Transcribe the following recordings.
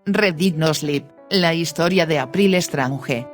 Reddit No Sleep, la historia de April Strange.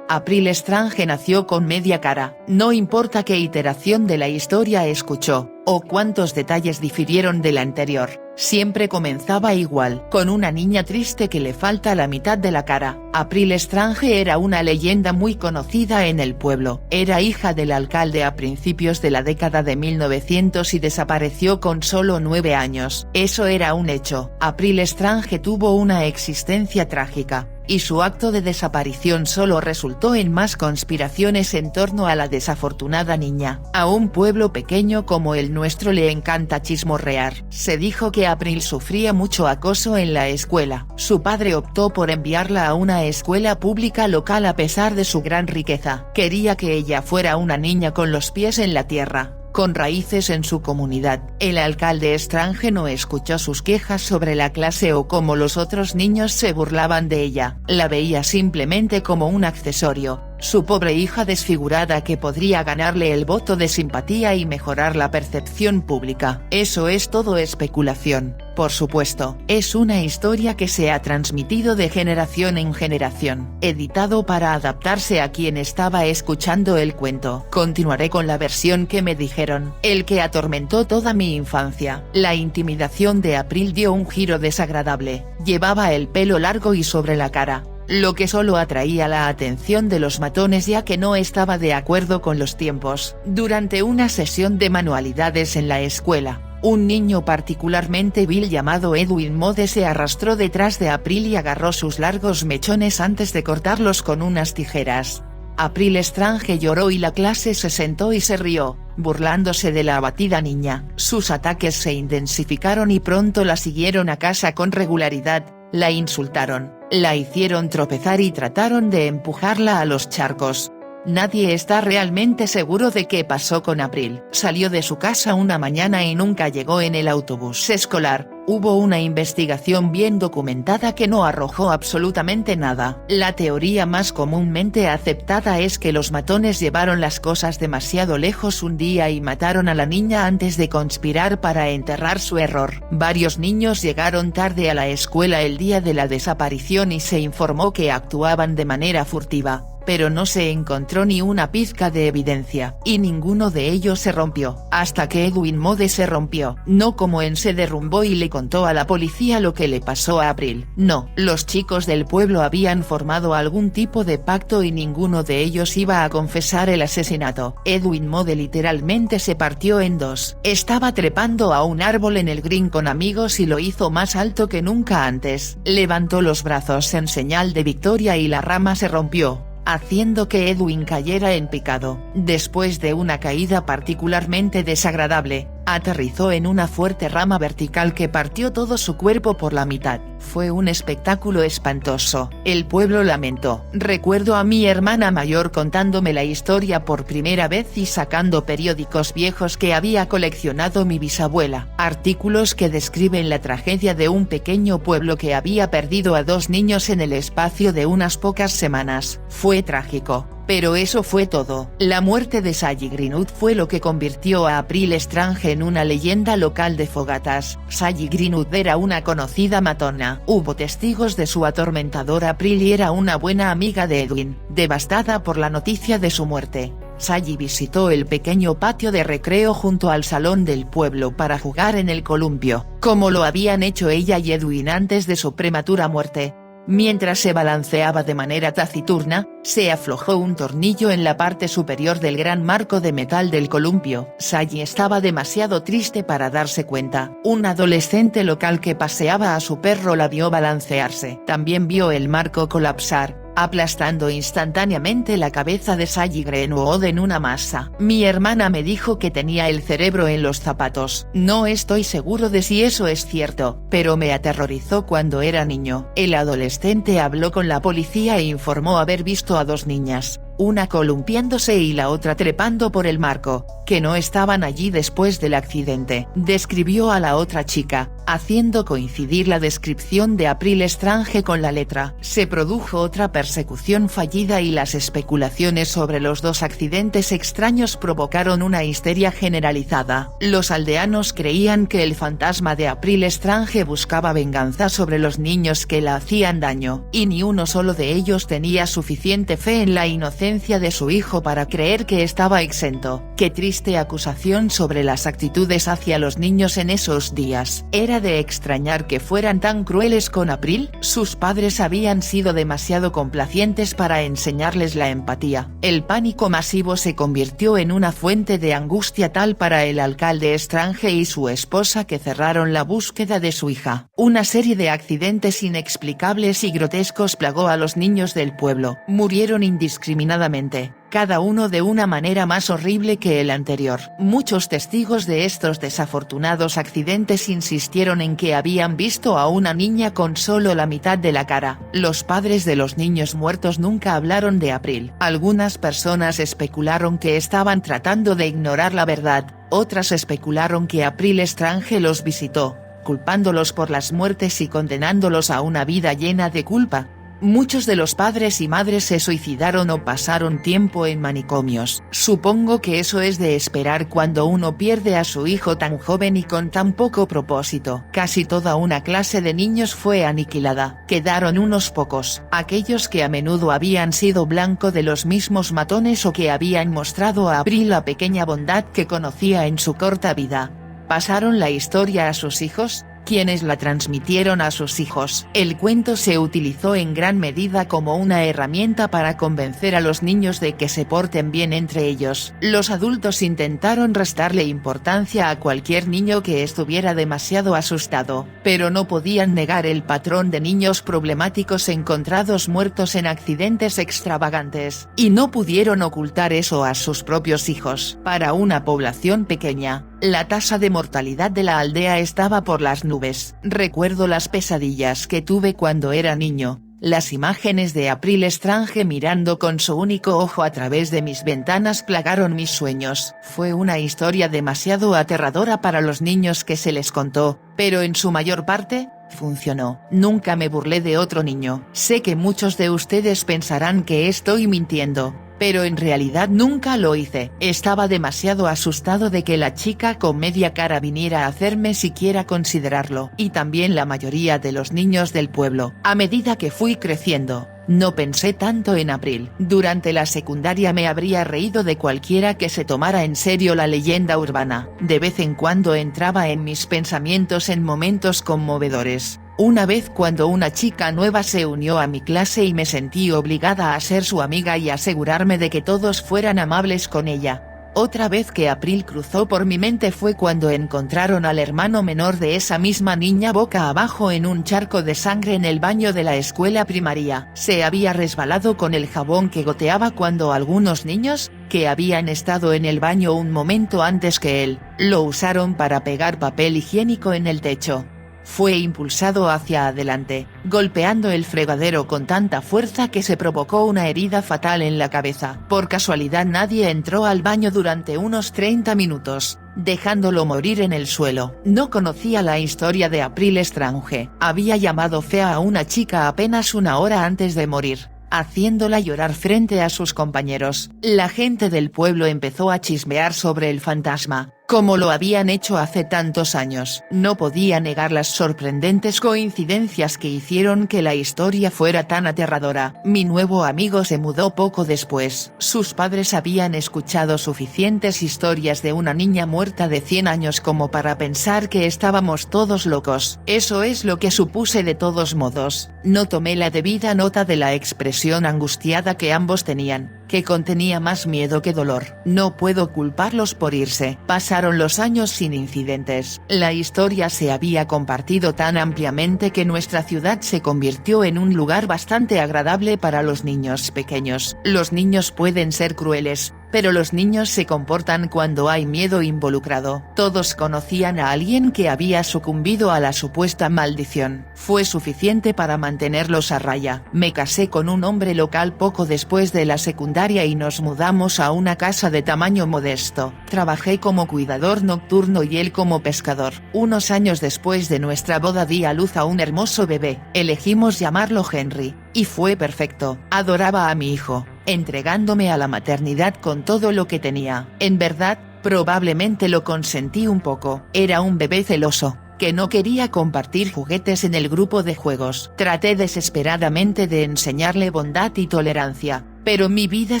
April Strange nació con media cara, no importa qué iteración de la historia escuchó, o cuántos detalles difirieron de la anterior, siempre comenzaba igual, con una niña triste que le falta la mitad de la cara. April Strange era una leyenda muy conocida en el pueblo, era hija del alcalde a principios de la década de 1900 y desapareció con solo 9 años, eso era un hecho. April Strange tuvo una existencia trágica, y su acto de desaparición solo resultó en más conspiraciones en torno a la desafortunada niña. A un pueblo pequeño como el nuestro le encanta chismorrear. Se dijo que April sufría mucho acoso en la escuela. Su padre optó por enviarla a una escuela pública local a pesar de su gran riqueza. Quería que ella fuera una niña con los pies en la tierra, con raíces en su comunidad. El alcalde Strange no escuchó sus quejas sobre la clase o cómo los otros niños se burlaban de ella, la veía simplemente como un accesorio, su pobre hija desfigurada que podría ganarle el voto de simpatía y mejorar la percepción pública. Eso es todo especulación, por supuesto, es una historia que se ha transmitido de generación en generación, editado para adaptarse a quien estaba escuchando el cuento. Continuaré con la versión que me dijeron, el que atormentó toda mi infancia. La intimidación de April dio un giro desagradable, llevaba el pelo largo y sobre la cara, lo que solo atraía la atención de los matones ya que no estaba de acuerdo con los tiempos. Durante una sesión de manualidades en la escuela, un niño particularmente vil llamado Edwin Mode se arrastró detrás de April y agarró sus largos mechones antes de cortarlos con unas tijeras. April Strange lloró y la clase se sentó y se rió, burlándose de la abatida niña. Sus ataques se intensificaron y pronto la siguieron a casa con regularidad, la insultaron, la hicieron tropezar y trataron de empujarla a los charcos. Nadie está realmente seguro de qué pasó con April. Salió de su casa una mañana y nunca llegó en el autobús escolar. Hubo una investigación bien documentada que no arrojó absolutamente nada. La teoría más comúnmente aceptada es que los matones llevaron las cosas demasiado lejos un día y mataron a la niña antes de conspirar para enterrar su error. Varios niños llegaron tarde a la escuela el día de la desaparición y se informó que actuaban de manera furtiva, pero no se encontró ni una pizca de evidencia, y ninguno de ellos se rompió, hasta que Edwin Mode se rompió, no como en se derrumbó y le contó a la policía lo que le pasó a April. No, los chicos del pueblo habían formado algún tipo de pacto y ninguno de ellos iba a confesar el asesinato. Edwin Mode literalmente se partió en dos. Estaba trepando a un árbol en el green con amigos y lo hizo más alto que nunca antes. Levantó los brazos en señal de victoria y la rama se rompió, haciendo que Edwin cayera en picado. Después de una caída particularmente desagradable, aterrizó en una fuerte rama vertical que partió todo su cuerpo por la mitad. Fue un espectáculo espantoso. El pueblo lamentó. Recuerdo a mi hermana mayor contándome la historia por primera vez y sacando periódicos viejos que había coleccionado mi bisabuela. Artículos que describen la tragedia de un pequeño pueblo que había perdido a 2 niños en el espacio de unas pocas semanas. Fue trágico. Pero eso fue todo. La muerte de Sally Greenwood fue lo que convirtió a April Strange en una leyenda local de fogatas. Sally Greenwood era una conocida matona. Hubo testigos de su atormentadora April y era una buena amiga de Edwin. Devastada por la noticia de su muerte, Sally visitó el pequeño patio de recreo junto al salón del pueblo para jugar en el columpio, como lo habían hecho ella y Edwin antes de su prematura muerte. Mientras se balanceaba de manera taciturna, se aflojó un tornillo en la parte superior del gran marco de metal del columpio. Sally estaba demasiado triste para darse cuenta. Un adolescente local que paseaba a su perro la vio balancearse. También vio el marco colapsar, aplastando instantáneamente la cabeza de Sally Greenwood en una masa. Mi hermana me dijo que tenía el cerebro en los zapatos. No estoy seguro de si eso es cierto, pero me aterrorizó cuando era niño. El adolescente habló con la policía e informó haber visto a 2 niñas, una columpiándose y la otra trepando por el marco, que no estaban allí después del accidente. Describió a la otra chica, haciendo coincidir la descripción de April Strange con la letra. Se produjo otra persecución fallida y las especulaciones sobre los dos accidentes extraños provocaron una histeria generalizada. Los aldeanos creían que el fantasma de April Strange buscaba venganza sobre los niños que la hacían daño, y ni uno solo de ellos tenía suficiente fe en la inocencia de su hijo para creer que estaba exento. Qué triste acusación sobre las actitudes hacia los niños en esos días. Era de extrañar que fueran tan crueles con April. Sus padres habían sido demasiado complacientes para enseñarles la empatía. El pánico masivo se convirtió en una fuente de angustia tal para el alcalde Strange y su esposa que cerraron la búsqueda de su hija. Una serie de accidentes inexplicables y grotescos plagó a los niños del pueblo. Murieron indiscriminadamente, cada uno de una manera más horrible que el anterior. Muchos testigos de estos desafortunados accidentes insistieron en que habían visto a una niña con solo la mitad de la cara. Los padres de los niños muertos nunca hablaron de April. Algunas personas especularon que estaban tratando de ignorar la verdad, otras especularon que April Strange los visitó, culpándolos por las muertes y condenándolos a una vida llena de culpa. Muchos de los padres y madres se suicidaron o pasaron tiempo en manicomios. Supongo que eso es de esperar cuando uno pierde a su hijo tan joven y con tan poco propósito. Casi toda una clase de niños fue aniquilada. Quedaron unos pocos, aquellos que a menudo habían sido blanco de los mismos matones o que habían mostrado a April la pequeña bondad que conocía en su corta vida. ¿Pasaron la historia a sus hijos? Quienes la transmitieron a sus hijos. El cuento se utilizó en gran medida como una herramienta para convencer a los niños de que se porten bien entre ellos. Los adultos intentaron restarle importancia a cualquier niño que estuviera demasiado asustado, pero no podían negar el patrón de niños problemáticos encontrados muertos en accidentes extravagantes, y no pudieron ocultar eso a sus propios hijos. Para una población pequeña, la tasa de mortalidad de la aldea estaba por las nubes. Recuerdo las pesadillas que tuve cuando era niño. Las imágenes de April Strange mirando con su único ojo a través de mis ventanas plagaron mis sueños. Fue una historia demasiado aterradora para los niños que se les contó, pero en su mayor parte, funcionó. Nunca me burlé de otro niño. Sé que muchos de ustedes pensarán que estoy mintiendo, pero en realidad nunca lo hice. Estaba demasiado asustado de que la chica con media cara viniera a hacerme siquiera considerarlo. Y también la mayoría de los niños del pueblo. A medida que fui creciendo, no pensé tanto en April. Durante la secundaria me habría reído de cualquiera que se tomara en serio la leyenda urbana. De vez en cuando entraba en mis pensamientos en momentos conmovedores. Una vez cuando una chica nueva se unió a mi clase y me sentí obligada a ser su amiga y asegurarme de que todos fueran amables con ella. Otra vez que April cruzó por mi mente fue cuando encontraron al hermano menor de esa misma niña boca abajo en un charco de sangre en el baño de la escuela primaria. Se había resbalado con el jabón que goteaba cuando algunos niños, que habían estado en el baño un momento antes que él, lo usaron para pegar papel higiénico en el techo. Fue impulsado hacia adelante, golpeando el fregadero con tanta fuerza que se provocó una herida fatal en la cabeza. Por casualidad nadie entró al baño durante unos 30 minutos, dejándolo morir en el suelo. No conocía la historia de April Strange. Había llamado fea a una chica apenas una hora antes de morir, haciéndola llorar frente a sus compañeros. La gente del pueblo empezó a chismear sobre el fantasma, como lo habían hecho hace tantos años. No podía negar las sorprendentes coincidencias que hicieron que la historia fuera tan aterradora. Mi nuevo amigo se mudó poco después. Sus padres habían escuchado suficientes historias de una niña muerta de 100 años como para pensar que estábamos todos locos. Eso es lo que supuse de todos modos. No tomé la debida nota de la expresión angustiada que ambos tenían, que contenía más miedo que dolor. No puedo culparlos por irse. Pasaron los años sin incidentes. La historia se había compartido tan ampliamente que nuestra ciudad se convirtió en un lugar bastante agradable para los niños pequeños. Los niños pueden ser crueles, pero los niños se comportan cuando hay miedo involucrado. Todos conocían a alguien que había sucumbido a la supuesta maldición. Fue suficiente para mantenerlos a raya. Me casé con un hombre local poco después de la secundaria y nos mudamos a una casa de tamaño modesto. Trabajé como cuidador nocturno y él como pescador. Unos años después de nuestra boda di a luz a un hermoso bebé. Elegimos llamarlo Henry, y fue perfecto. Adoraba a mi hijo, entregándome a la maternidad con todo lo que tenía. En verdad, probablemente lo consentí un poco. Era un bebé celoso, que no quería compartir juguetes en el grupo de juegos. Traté desesperadamente de enseñarle bondad y tolerancia, pero mi vida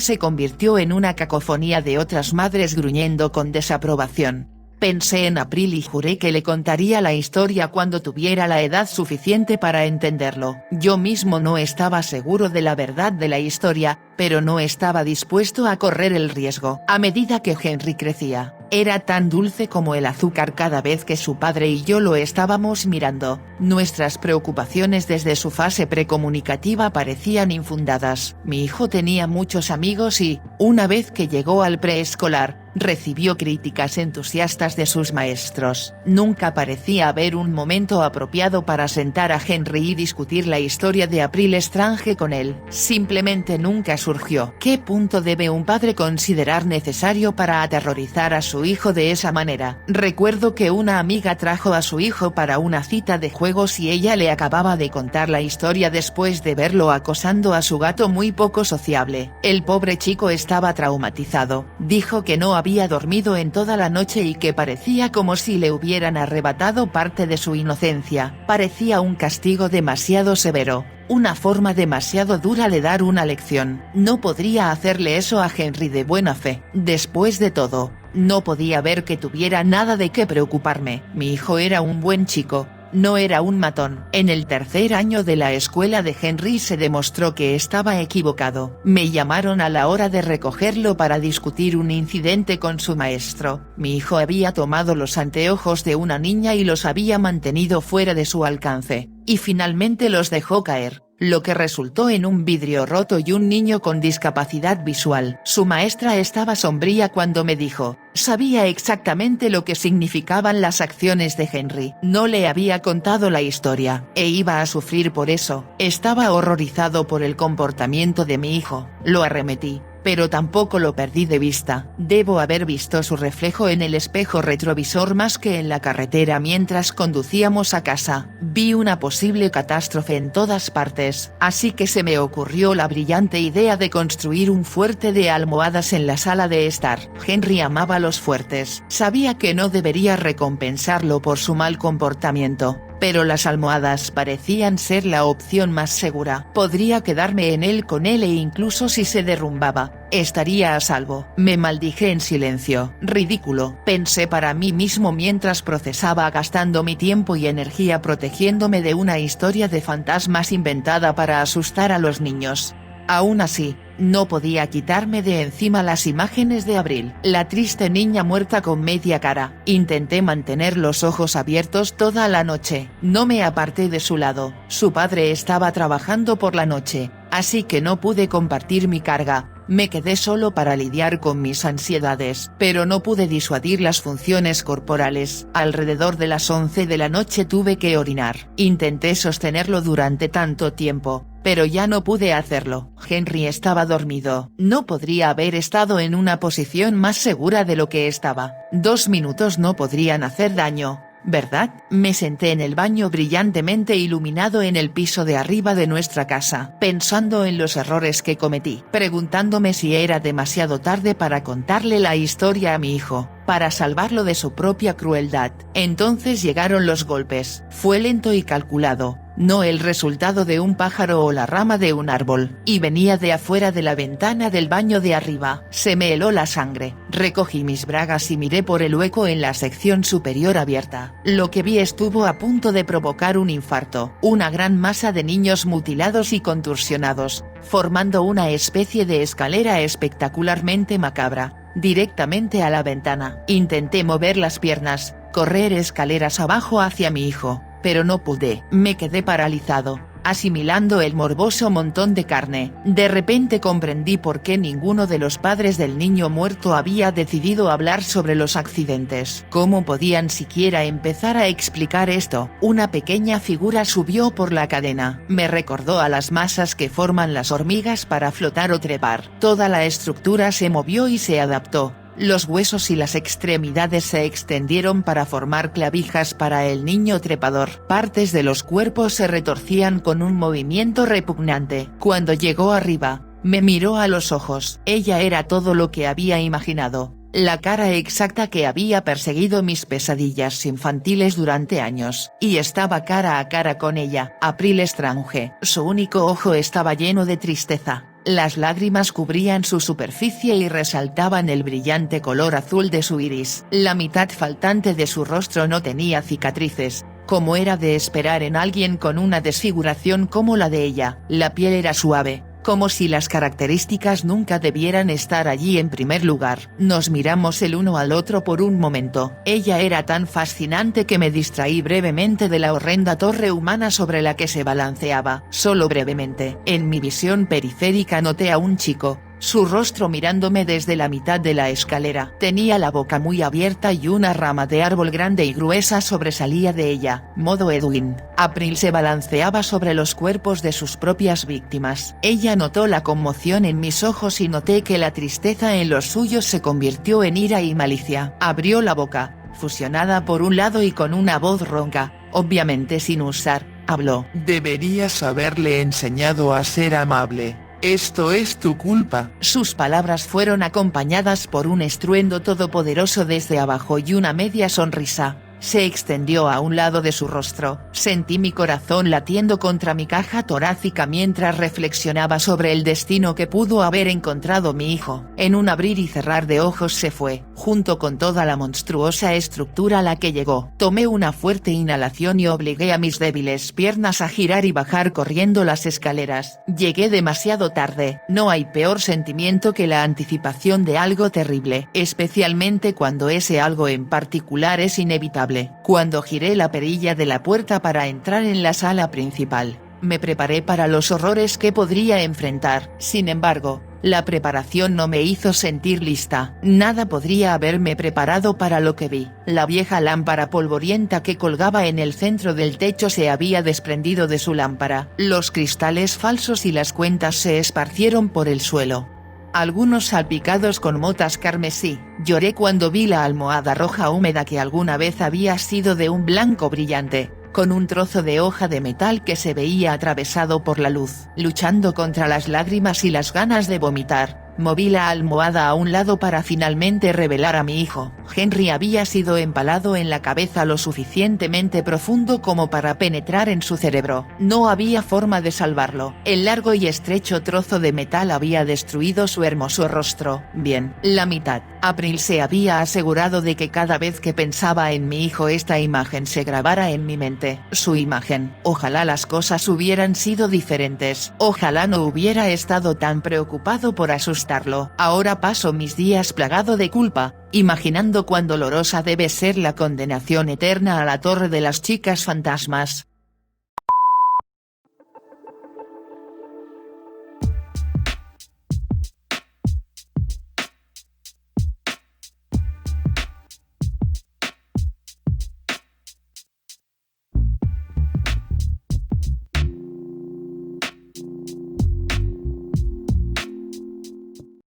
se convirtió en una cacofonía de otras madres gruñendo con desaprobación. Pensé en April y juré que le contaría la historia cuando tuviera la edad suficiente para entenderlo. Yo mismo no estaba seguro de la verdad de la historia, pero no estaba dispuesto a correr el riesgo. A medida que Henry crecía, era tan dulce como el azúcar cada vez que su padre y yo lo estábamos mirando. Nuestras preocupaciones desde su fase precomunicativa parecían infundadas. Mi hijo tenía muchos amigos y, una vez que llegó al preescolar, recibió críticas entusiastas de sus maestros. Nunca parecía haber un momento apropiado para sentar a Henry y discutir la historia de April Strange con él. Simplemente nunca surgió. ¿Qué punto debe un padre considerar necesario para aterrorizar a su hijo de esa manera? Recuerdo que una amiga trajo a su hijo para una cita de juegos y ella le acababa de contar la historia después de verlo acosando a su gato muy poco sociable. El pobre chico estaba traumatizado. Dijo que no había dormido en toda la noche y que parecía como si le hubieran arrebatado parte de su inocencia. Parecía un castigo demasiado severo, una forma demasiado dura de dar una lección. No podría hacerle eso a Henry de buena fe. Después de todo, no podía ver que tuviera nada de qué preocuparme. Mi hijo era un buen chico, no era un matón. En el tercer año de la escuela de Henry se demostró que estaba equivocado. Me llamaron a la hora de recogerlo para discutir un incidente con su maestro. Mi hijo había tomado los anteojos de una niña y los había mantenido fuera de su alcance, y finalmente los dejó caer, lo que resultó en un vidrio roto y un niño con discapacidad visual. Su maestra estaba sombría cuando me dijo, sabía exactamente lo que significaban las acciones de Henry. No le había contado la historia, e iba a sufrir por eso. Estaba horrorizado por el comportamiento de mi hijo. Lo arremetí, pero tampoco lo perdí de vista. Debo haber visto su reflejo en el espejo retrovisor más que en la carretera mientras conducíamos a casa. Vi una posible catástrofe en todas partes, así que se me ocurrió la brillante idea de construir un fuerte de almohadas en la sala de estar. Henry amaba los fuertes. Sabía que no debería recompensarlo por su mal comportamiento, pero las almohadas parecían ser la opción más segura. Podría quedarme en él con él e incluso si se derrumbaba, estaría a salvo. Me maldije en silencio. Ridículo, pensé para mí mismo mientras procesaba, gastando mi tiempo y energía protegiéndome de una historia de fantasmas inventada para asustar a los niños. Aún así, no podía quitarme de encima las imágenes de April, la triste niña muerta con media cara. Intenté mantener los ojos abiertos toda la noche. No me aparté de su lado. Su padre estaba trabajando por la noche, así que no pude compartir mi carga. Me quedé solo para lidiar con mis ansiedades, pero no pude disuadir las funciones corporales. Alrededor de las 11 de la noche tuve que orinar. Intenté sostenerlo durante tanto tiempo, pero ya no pude hacerlo. Henry estaba dormido. No podría haber estado en una posición más segura de lo que estaba. 2 minutos no podrían hacer daño, ¿verdad? Me senté en el baño brillantemente iluminado en el piso de arriba de nuestra casa, pensando en los errores que cometí, preguntándome si era demasiado tarde para contarle la historia a mi hijo, para salvarlo de su propia crueldad. Entonces llegaron los golpes. Fue lento y calculado, no el resultado de un pájaro o la rama de un árbol, y venía de afuera de la ventana del baño de arriba. Se me heló la sangre. Recogí mis bragas y miré por el hueco en la sección superior abierta. Lo que vi estuvo a punto de provocar un infarto. Una gran masa de niños mutilados y contorsionados, formando una especie de escalera espectacularmente macabra, directamente a la ventana. Intenté mover las piernas, correr escaleras abajo hacia mi hijo, pero no pude. Me quedé paralizado, asimilando el morboso montón de carne. De repente comprendí por qué ninguno de los padres del niño muerto había decidido hablar sobre los accidentes. ¿Cómo podían siquiera empezar a explicar esto? Una pequeña figura subió por la cadena. Me recordó a las masas que forman las hormigas para flotar o trepar. Toda la estructura se movió y se adaptó. Los huesos y las extremidades se extendieron para formar clavijas para el niño trepador. Partes de los cuerpos se retorcían con un movimiento repugnante. Cuando llegó arriba, me miró a los ojos. Ella era todo lo que había imaginado. La cara exacta que había perseguido mis pesadillas infantiles durante años. Y estaba cara a cara con ella. April Strange. Su único ojo estaba lleno de tristeza. Las lágrimas cubrían su superficie y resaltaban el brillante color azul de su iris. La mitad faltante de su rostro no tenía cicatrices, como era de esperar en alguien con una desfiguración como la de ella. La piel era suave, como si las características nunca debieran estar allí en primer lugar. Nos miramos el uno al otro por un momento. Ella era tan fascinante que me distraí brevemente de la horrenda torre humana sobre la que se balanceaba. Solo brevemente. En mi visión periférica noté a un chico, su rostro mirándome desde la mitad de la escalera. Tenía la boca muy abierta y una rama de árbol grande y gruesa sobresalía de ella. Modo Edwin. April se balanceaba sobre los cuerpos de sus propias víctimas. Ella notó la conmoción en mis ojos y noté que la tristeza en los suyos se convirtió en ira y malicia. Abrió la boca, fusionada por un lado y con una voz ronca, obviamente sin usar, habló. Deberías haberle enseñado a ser amable. Esto es tu culpa. Sus palabras fueron acompañadas por un estruendo todopoderoso desde abajo y una media sonrisa se extendió a un lado de su rostro. Sentí mi corazón latiendo contra mi caja torácica mientras reflexionaba sobre el destino que pudo haber encontrado mi hijo. En un abrir y cerrar de ojos se fue, junto con toda la monstruosa estructura a la que llegó. Tomé una fuerte inhalación y obligué a mis débiles piernas a girar y bajar corriendo las escaleras. Llegué demasiado tarde. No hay peor sentimiento que la anticipación de algo terrible, especialmente cuando ese algo en particular es inevitable. Cuando giré la perilla de la puerta para entrar en la sala principal, me preparé para los horrores que podría enfrentar. Sin embargo, la preparación no me hizo sentir lista. Nada podría haberme preparado para lo que vi. La vieja lámpara polvorienta que colgaba en el centro del techo se había desprendido de su lámpara. Los cristales falsos y las cuentas se esparcieron por el suelo, algunos salpicados con motas carmesí. Lloré cuando vi la almohada roja húmeda que alguna vez había sido de un blanco brillante, con un trozo de hoja de metal que se veía atravesado por la luz. Luchando contra las lágrimas y las ganas de vomitar, moví la almohada a un lado para finalmente revelar a mi hijo. Henry había sido empalado en la cabeza lo suficientemente profundo como para penetrar en su cerebro. No había forma de salvarlo. El largo y estrecho trozo de metal había destruido su hermoso rostro. Bien, la mitad. April se había asegurado de que cada vez que pensaba en mi hijo esta imagen se grabara en mi mente. Su imagen. Ojalá las cosas hubieran sido diferentes. Ojalá no hubiera estado tan preocupado por asustarlo. Ahora paso mis días plagado de culpa, imaginando cuán dolorosa debe ser la condenación eterna a la Torre de las Chicas Fantasmas.